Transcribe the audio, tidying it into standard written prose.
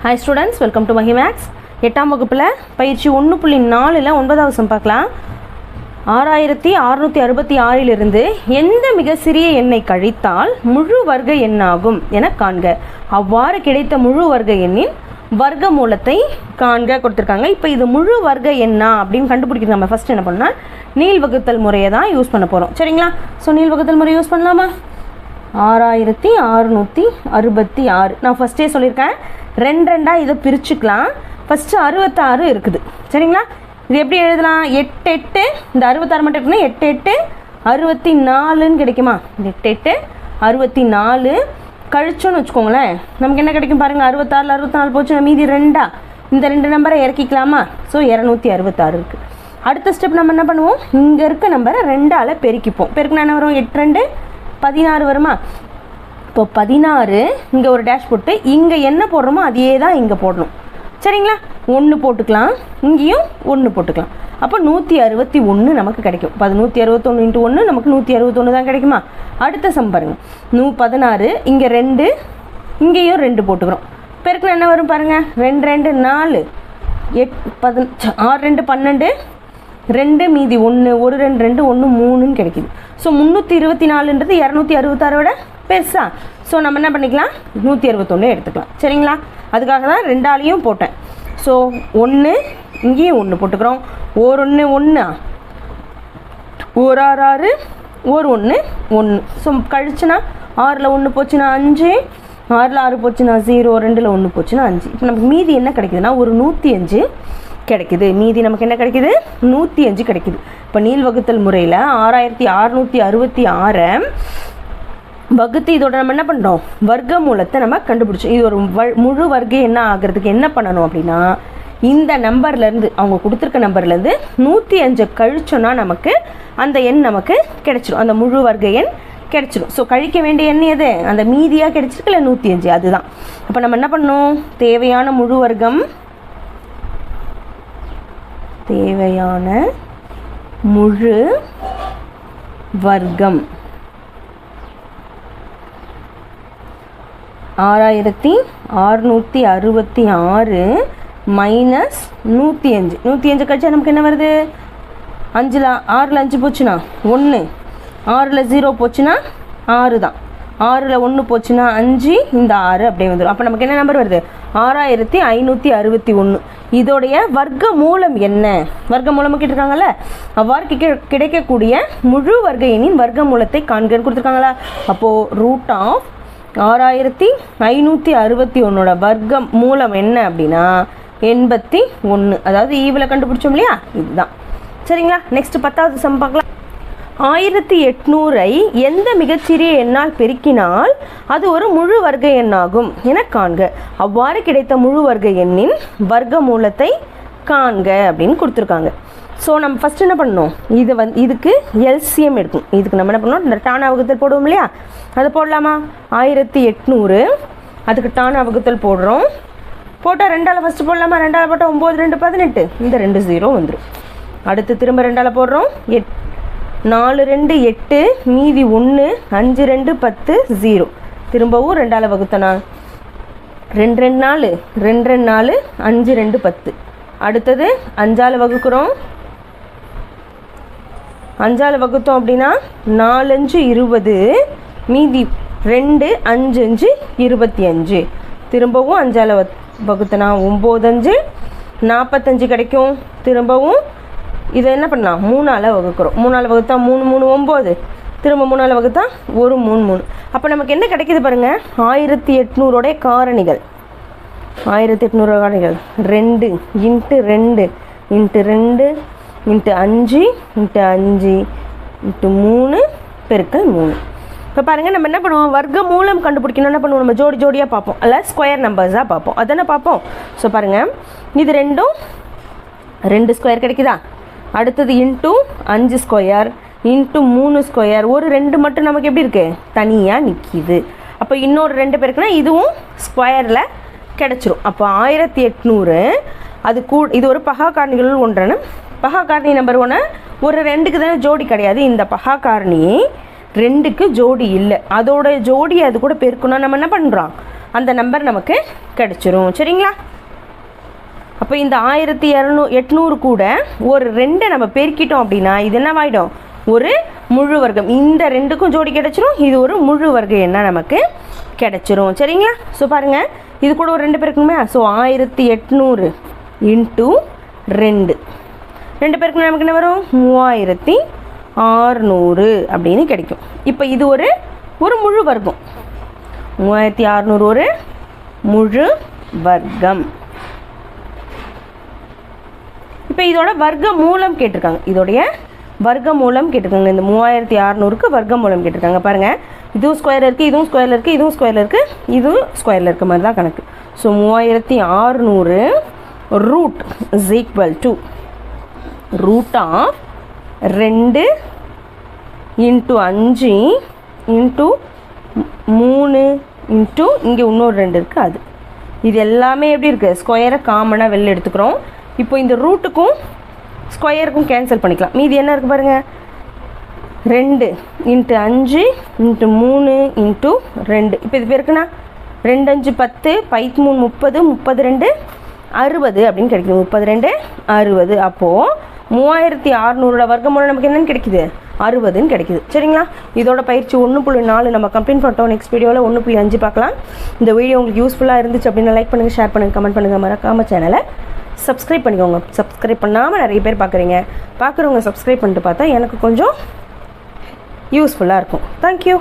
Hi students, welcome to Mahimax. 8ஆம் வகுப்புல பயிற்சி 1.4ல 9வது சம் பார்க்கலாம். 6666 இலிருந்து எந்த மிக சிறிய எண்ணை கழித்தால் முழு வர்க்க எண்ணாகும் என காண்க. அவ்வாறு கிடைத்த முழு வர்க்க எண்ணின் வர்க்க மூலத்தை காண்க கொடுத்திருக்காங்க. இப்போ இது முழு வர்க்க எண்ணா அப்படின்னு கண்டுபிடிக்கிறது நம்ம ஃபர்ஸ்ட் என்ன பண்ணா நீள் வகுத்தல் முறையை தான் யூஸ் பண்ண போறோம். சரிங்களா? ஸோ நீள் வகுத்தல் முறை யூஸ் பண்ணலாமா? 6666 நான் ஃபர்ஸ்டே சொல்லியிருக்கேன், ரெண்டா இதை பிரிச்சுக்கலாம். ஃபஸ்ட்டு 66 இருக்குது. சரிங்களா? இது எப்படி எழுதலாம்? 8 8 இந்த 66 மட்டும் இருக்குன்னா 8 8 64ன்னு கிடைக்குமா? 8 8 64 கழிச்சோன்னு வச்சுக்கோங்களேன், நமக்கு என்ன கிடைக்கும் பாருங்கள். 66 64 போச்சு, மீதி ரெண்டா, இந்த ரெண்டு நம்பரை இறக்கிக்கலாமா? ஸோ 266 இருக்குது. அடுத்த ஸ்டெப் நம்ம என்ன பண்ணுவோம், இங்கே இருக்க நம்பரை 2ஆல் பெருக்கிப்போம். பெருக்குனா என்ன வரும்? 8 2 16 வருமா? இப்போ 16 இங்கே ஒரு டேஷ் போட்டு இங்கே என்ன போடுறோமோ அதையே தான் இங்கே போடணும். சரிங்களா? 1 போட்டுக்கலாம், இங்கேயும் 1 போட்டுக்கலாம். அப்போ 161 நமக்கு கிடைக்கும். 161 × 1 நமக்கு 161 தான் கிடைக்குமா? அடுத்த சம் பாருங்கள். 16 இங்கே 2, இங்கேயும் 2 போட்டுக்கிறோம். பெருக்குனா என்ன வரும் பாருங்கள். 2 2 4 8 6 2 12 2 மீதி 1 1 2 2 1 3ன்னு கிடைக்குது. ஸோ 324ன்றது 266 விட பெருசா? ஸோ நம்ம என்ன பண்ணிக்கலாம், 161 எடுத்துக்கலாம். சரிங்களா? அதுக்காக தான் 2ஆலையும் போட்டேன். ஸோ 1 இங்கேயும் 1 போட்டுக்கிறோம். 1 1 1 6 1 1 1. ஸோ கழிச்சுனா 6ல் 1 போச்சுன்னா 5, 6ல் 6 போச்சுன்னா 0, 2ல் 1 போச்சுன்னா 5. இப்போ நமக்கு மீதி என்ன கிடைக்குதுன்னா ஒரு 105 கிடைக்குது. மீதி நமக்கு என்ன கிடைக்குது? 105 கிடைக்குது. இப்போ நீள் வகுத்தல் முறையில் 6666 வகுத்து இதோட நம்ம என்ன பண்ணுறோம், வர்க்க மூலத்தை நம்ம கண்டுபிடிச்சோம். இது ஒரு முழு வர்க்க என்ன ஆகிறதுக்கு என்ன பண்ணணும் அப்படின்னா, இந்த நம்பர்லேருந்து அவங்க கொடுத்துருக்க நம்பர்லேருந்து 105 கழிச்சோன்னா நமக்கு அந்த எண் நமக்கு கிடைச்சிடும், அந்த முழு வர்க்க எண் கிடைச்சிடும். ஸோ கழிக்க வேண்டிய எண் எது? அந்த மீதியாக கிடைச்சிருக்குல்ல 105, அதுதான். அப்போ நம்ம என்ன பண்ணணும், தேவையான முழு வர்க்கம், தேவையான முழு வர்க்கம் 6666 மைனஸ் 105. 105 கழிச்சா நமக்கு என்ன வருது? 5ல் 6ல் 5 போச்சுன்னா 1, 6ல் 0 போச்சுன்னா 6 தான், 6ல் 1 போச்சுன்னா 5, இந்த 6 அப்படியே வந்துடும். அப்போ நமக்கு என்ன நம்பர் வருது? 6561. இதோடைய வர்க்க மூலம் என்ன? வர்க்க மூலமாக கேட்டிருக்காங்கல்ல, அவ்வாறு கிடைக்கக்கூடிய முழு வர்க்க எண்ணின் வர்க்க மூலத்தை காண்கன்னு கொடுத்துருக்காங்களா? அப்போது ரூட் ஆஃப் 6561 வர்க்க மூலம் என்ன அப்படின்னா 81. அதாவது ஈவில் கண்டுபிடிச்சோம் இல்லையா, இதுதான். சரிங்களா? நெக்ஸ்ட் 10வது சம் பார்க்கலாம். 1800ஐ எந்த மிகச்சிறிய எண்ணால் பெருக்கினால் அது ஒரு முழு வர்க்க எண்ணாகும் என காண்க. அவ்வாறு கிடைத்த முழு வர்க்க எண்ணின் வர்க்க மூலத்தை காண்க அப்படின்னு கொடுத்துருக்காங்க. ஸோ நம்ம ஃபஸ்ட் என்ன பண்ணணும், இதுக்கு எல்சிஎம் எடுக்கணும். இதுக்கு நம்ம என்ன பண்ணணும், இந்த டானா வகுத்தல் போடுவோம் இல்லையா, அதை போடலாமா? 1800 அதுக்கு டானா வகுத்தல் போடுறோம். போட்டால் 2ஆல் ஃபஸ்ட்டு போடலாமா? 2ஆல் போட்டால் 9 2 18, இந்த 2 0 வந்துடும். அடுத்து திரும்ப 2ஆல் போடுறோம். 4 2 8 மீதி 1 5 2 10 0. திரும்பவும் 2ஆல் வகுத்தனா 2 2 4 2 2 4 5 2 10. அடுத்தது 5ஆல் வகுக்கிறோம். 5ஆல் வகுத்தோம் அப்படின்னா 4 5 20 மீதி 2 5 5 25. திரும்பவும் 5ஆல் வகுத்தனா 9 5 45 கிடைக்கும். திரும்பவும் இதை என்ன பண்ணலாம், 3ஆல் வகுக்கிறோம். 3ஆல் வகுத்தா 3 3 9, திரும்ப 3ஆல் வகுத்தா 1 3 3. அப்போ நமக்கு என்ன கிடைக்கிது பாருங்கள், 1800 காரணிகள். 1800 காரணிகள் 2 × 2 × 2 × 5 × 5 × 3 பெருக்கல் 3. இப்போ பாருங்கள், நம்ம என்ன பண்ணுவோம், வர்க்க மூலம் கண்டுபிடிக்கணும். என்ன பண்ணுவோம், நம்ம ஜோடி ஜோடியாக பார்ப்போம், அல்ல ஸ்கொயர் நம்பர்ஸாக பார்ப்போம். அதானே பார்ப்போம். ஸோ பாருங்கள், இது ரெண்டும் 2 ஸ்கொயர் கிடைக்குதா? அடுத்தது இன்ட்டு 5 ஸ்கொயர் இன்ட்டு 3 ஸ்கொயர். ஒரு 2 மட்டும் நமக்கு எப்படி இருக்குது, தனியாக நிற்கிது. அப்போ இன்னொரு 2 பேருக்குன்னா இதுவும் ஸ்கொயரில் கிடச்சிரும். அப்போ 1800 அது இது ஒரு பகா காரணிகள் ஒன்றான பகா காரணி நம்பர் 1 ஒரு 2க்கு தானே ஜோடி கிடையாது. இந்த பகா காரணி 2க்கு ஜோடி இல்லை, அதோட ஜோடி அது கூட பெருக்கணும். நம்ம என்ன பண்ணுறோம், அந்த நம்பர் நமக்கு கிடச்சிரும். சரிங்களா? அப்போ இந்த 1800 கூட ஒரு 2 நம்ம பெருக்கிட்டோம் அப்படின்னா இது என்னவாயிடும்? ஒரு முழு வர்க்கம். இந்த 2க்கும் ஜோடி கிடச்சிரும். இது ஒரு முழு வர்க்க எண்ணா நமக்கு கிடச்சிரும். சரிங்களா? ஸோ பாருங்கள், இது கூட ஒரு 2 பெருக்கணுமே. ஸோ 1800 இன்ட்டு 2 பேருக்கு நமக்கு என்ன வரும்? 3600 அப்படின்னு கிடைக்கும். இப்போ இது ஒரு முழு வர்க்கம். 3600 ஒரு முழு வர்க்கம். இப்போ இதோட வர்க்க மூலம் கேட்டிருக்காங்க. இதோடைய வர்க்க மூலம் கேட்டிருக்காங்க. இந்த 3600க்கு வர்க்க மூலம் கேட்டிருக்காங்க. பாருங்கள், இதுவும் ஸ்கொயரில் இருக்குது, இதுவும் ஸ்கொயரில் இருக்குது, இதுவும் ஸ்கொயரில் இருக்குது, இதுவும் ஸ்கொயரில் இருக்க மாதிரி தான் கணக்கு. So 3600 root is equal to root of 2 into 5 into 3 into இங்கே இன்னொரு 2 இருக்குது. அது இது எல்லாமே எப்படி இருக்குது? ஸ்கொயரை காமனாக வெளில எடுத்துக்கிறோம். இப்போ இந்த ரூட்டுக்கும் ஸ்கொயருக்கும் கேன்சல் பண்ணிக்கலாம். மீதி என்ன இருக்குது பாருங்கள், 2 இன்ட்டு 5 இன்ட்டு 3 இன்ட்டு 2. இப்போ இது பேருக்குண்ணா 2 5 10, 5 3 30, 32 60 அப்படின்னு கிடைக்குது. 32 60. அப்போது 3600 வர்க்கமூலம் நமக்கு என்னென்னு கிடைக்குது? 60ன்னு கிடைக்குது. சரிங்களா? இதோட பயிற்சி 1.4 நம்ம கம்ப்ளீட் பண்ணிட்டோம். நெக்ஸ்ட் வீடியோவில் 1.5 பார்க்கலாம். இந்த வீடியோ உங்களுக்கு யூஸ்ஃபுல்லாக இருந்துச்சு அப்படின்னா லைக் பண்ணுங்கள், ஷேர் பண்ணுங்கள், கமெண்ட் பண்ணுங்கள். மறக்காமல் சேனலை சப்ஸ்கிரைப் பண்ணிக்கோங்க. சப்ஸ்கிரைப் பண்ணாமல் நிறைய பேர் பார்க்குறீங்க. பார்க்குறவங்க சப்ஸ்கிரைப் பண்ணிட்டு பார்த்தா எனக்கு கொஞ்சம் யூஸ்ஃபுல்லாக இருக்கும். தேங்க்யூ.